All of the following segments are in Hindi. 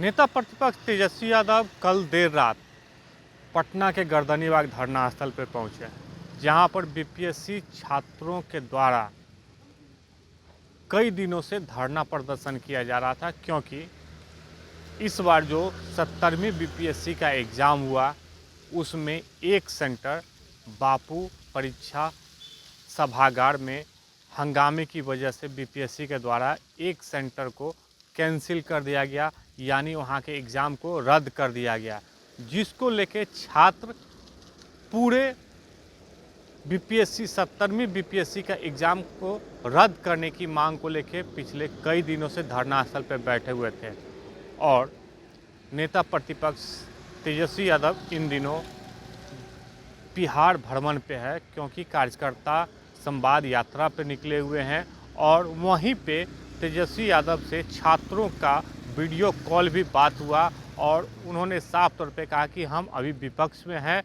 नेता प्रतिपक्ष तेजस्वी यादव कल देर रात पटना के गर्दनीबाग धरना स्थल पर पहुंचे, जहां पर बीपीएससी छात्रों के द्वारा कई दिनों से धरना प्रदर्शन किया जा रहा था, क्योंकि इस बार जो 70वीं बीपीएससी का एग्ज़ाम हुआ उसमें एक सेंटर बापू परीक्षा सभागार में हंगामे की वजह से बीपीएससी के द्वारा एक सेंटर को कैंसिल कर दिया गया, यानी वहाँ के एग्ज़ाम को रद्द कर दिया गया, जिसको लेके छात्र पूरे बीपीएससी 70वीं बीपीएससी का एग्ज़ाम को रद्द करने की मांग को लेके पिछले कई दिनों से धरना स्थल पर बैठे हुए थे। और नेता प्रतिपक्ष तेजस्वी यादव इन दिनों बिहार भ्रमण पे है, क्योंकि कार्यकर्ता संवाद यात्रा पे निकले हुए हैं। और वहीं पे तेजस्वी यादव से छात्रों का वीडियो कॉल भी बात हुआ और उन्होंने साफ तौर पे कहा कि हम अभी विपक्ष में हैं,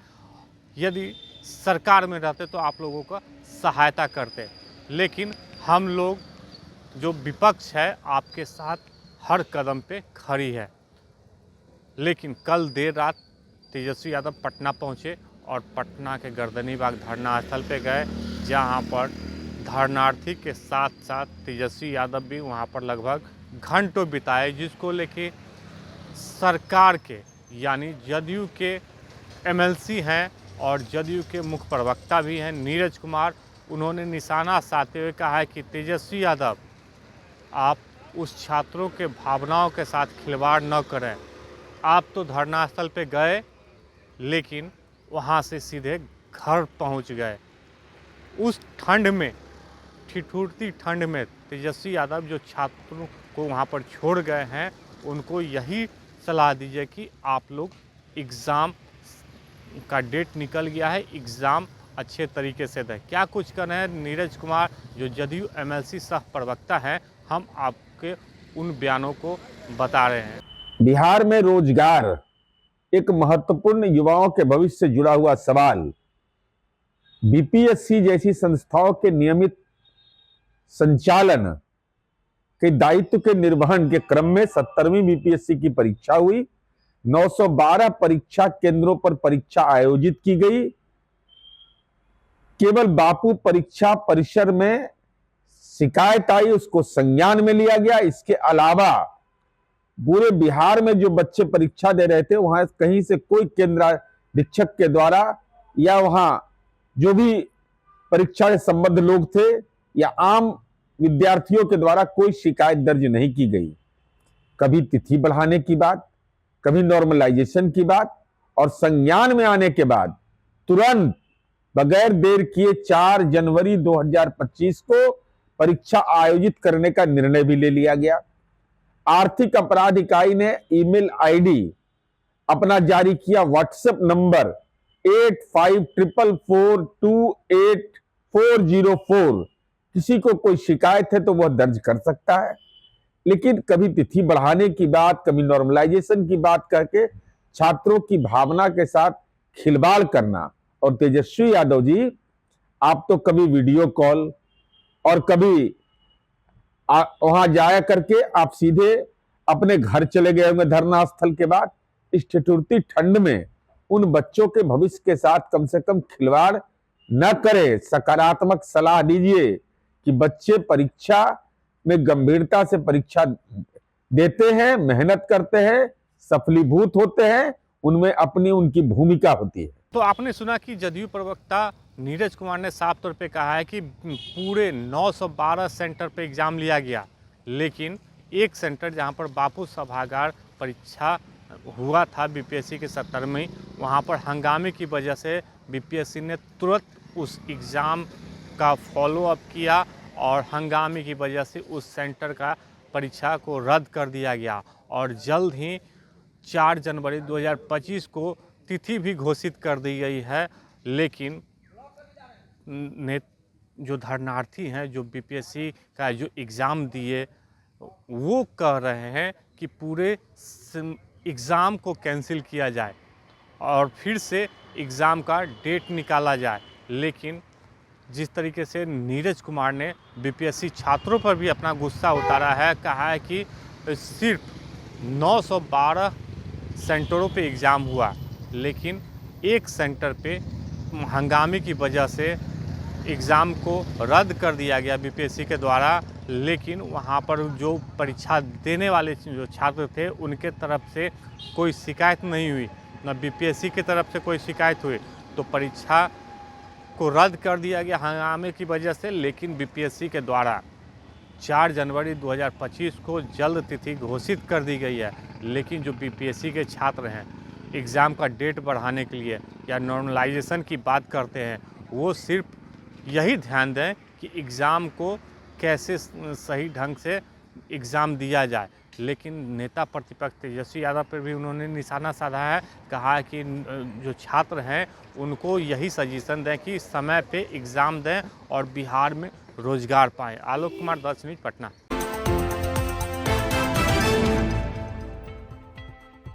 यदि सरकार में रहते तो आप लोगों का सहायता करते, लेकिन हम लोग जो विपक्ष है आपके साथ हर कदम पे खड़ी है। लेकिन कल देर रात तेजस्वी यादव पटना पहुंचे और पटना के गर्दनीबाग धरना स्थल पे गए, जहां पर धरनार्थी के साथ साथ तेजस्वी यादव भी वहां पर लगभग घंटों बिताए, जिसको लेके सरकार के यानी जदयू के एमएलसी हैं और जदयू के मुख्य प्रवक्ता भी हैं नीरज कुमार, उन्होंने निशाना साधते हुए कहा है कि तेजस्वी यादव आप उस छात्रों के भावनाओं के साथ खिलवाड़ न करें। आप तो धरना स्थल पे गए लेकिन वहाँ से सीधे घर पहुँच गए। उस ठंड में, ठिठुरती ठंड में तेजस्वी यादव जो छात्रों को वहाँ पर छोड़ गए हैं, उनको यही सलाह दीजिए कि आप लोग एग्ज़ाम का डेट निकल गया है, एग्ज़ाम अच्छे तरीके से दें। क्या कुछ कर रहे हैं नीरज कुमार जो जदयू एमएलसी सह प्रवक्ता हैं, हम आपके उन बयानों को बता रहे हैं। बिहार में रोजगार एक महत्वपूर्ण युवाओं के भविष्य से जुड़ा हुआ सवाल। बीपीएससी जैसी संस्थाओं के नियमित संचालन के दायित्व के निर्वहन के क्रम में 70वीं बीपीएससी की परीक्षा हुई। 912 परीक्षा केंद्रों पर परीक्षा आयोजित की गई। केवल बापू परीक्षा परिसर में शिकायत आई, उसको संज्ञान में लिया गया। इसके अलावा पूरे बिहार में जो बच्चे परीक्षा दे रहे थे, वहां कहीं से कोई केंद्राधीक्षक के द्वारा या वहां जो भी परीक्षा से संबद्ध लोग थे या आम विद्यार्थियों के द्वारा कोई शिकायत दर्ज नहीं की गई। कभी तिथि बढ़ाने की बात, कभी नॉर्मलाइजेशन की बात, और संज्ञान में आने के बाद तुरंत बगैर देर किए 4 जनवरी 2025 को परीक्षा आयोजित करने का निर्णय भी ले लिया गया। आर्थिक अपराध इकाई ने ईमेल आईडी अपना जारी किया, व्हाट्सएप नंबर 8544288404। किसी को कोई शिकायत है तो वह दर्ज कर सकता है। लेकिन कभी तिथि बढ़ाने की बात, कभी नॉर्मलाइजेशन की बात करके छात्रों की भावना के साथ खिलवाड़ करना। और तेजस्वी यादव जी, आप तो कभी वीडियो कॉल और कभी वहां जाया करके आप सीधे अपने घर चले गए होंगे धरना स्थल के बाद। इस ठिठुरती ठंड में उन बच्चों के भविष्य के साथ कम से कम खिलवाड़ न करें। सकारात्मक सलाह दीजिए कि बच्चे परीक्षा में गंभीरता से परीक्षा देते हैं, मेहनत करते हैं, सफलीभूत होते हैं, उनमें अपनी उनकी भूमिका होती है। तो आपने सुना कि जदयू प्रवक्ता नीरज कुमार ने साफ तौर पे कहा है कि पूरे 912 सेंटर पे एग्ज़ाम लिया गया, लेकिन एक सेंटर जहां पर बापू सभागार परीक्षा हुआ था बीपीएससी के 70वीं, वहां पर हंगामे की वजह से बीपीएससी ने तुरंत उस एग्ज़ाम का फॉलोअप किया और हंगामे की वजह से उस सेंटर का परीक्षा को रद्द कर दिया गया। और जल्द ही 4 जनवरी 2025 को तिथि भी घोषित कर दी गई है। लेकिन जो धरनार्थी हैं, जो बीपीएससी का जो एग्ज़ाम दिए, वो कह रहे हैं कि पूरे एग्ज़ाम को कैंसिल किया जाए और फिर से एग्ज़ाम का डेट निकाला जाए। लेकिन जिस तरीके से नीरज कुमार ने बीपीएससी छात्रों पर भी अपना गुस्सा उतारा है, कहा है कि सिर्फ 912 सेंटरों पे एग्ज़ाम हुआ, लेकिन एक सेंटर पे हंगामे की वजह से एग्ज़ाम को रद्द कर दिया गया बीपीएससी के द्वारा। लेकिन वहाँ पर जो परीक्षा देने वाले जो छात्र थे उनके तरफ से कोई शिकायत नहीं हुई, न बीपीएससी की तरफ से कोई शिकायत हुई। तो परीक्षा को रद्द कर दिया गया हंगामे की वजह से। लेकिन बीपीएससी के द्वारा 4 जनवरी 2025 को जल्द तिथि घोषित कर दी गई है। लेकिन जो बीपीएससी के छात्र हैं, एग्ज़ाम का डेट बढ़ाने के लिए या नॉर्मलाइजेशन की बात करते हैं, वो सिर्फ यही ध्यान दें कि एग्ज़ाम को कैसे सही ढंग से एग्ज़ाम दिया जाए। लेकिन नेता प्रतिपक्ष तेजस्वी यादव पर भी उन्होंने निशाना साधा है, कहा है कि जो छात्र हैं उनको यही सजेशन दें कि समय पे एग्ज़ाम दें और बिहार में रोजगार पाएँ। आलोक कुमार, 10 न्यूज़, पटना।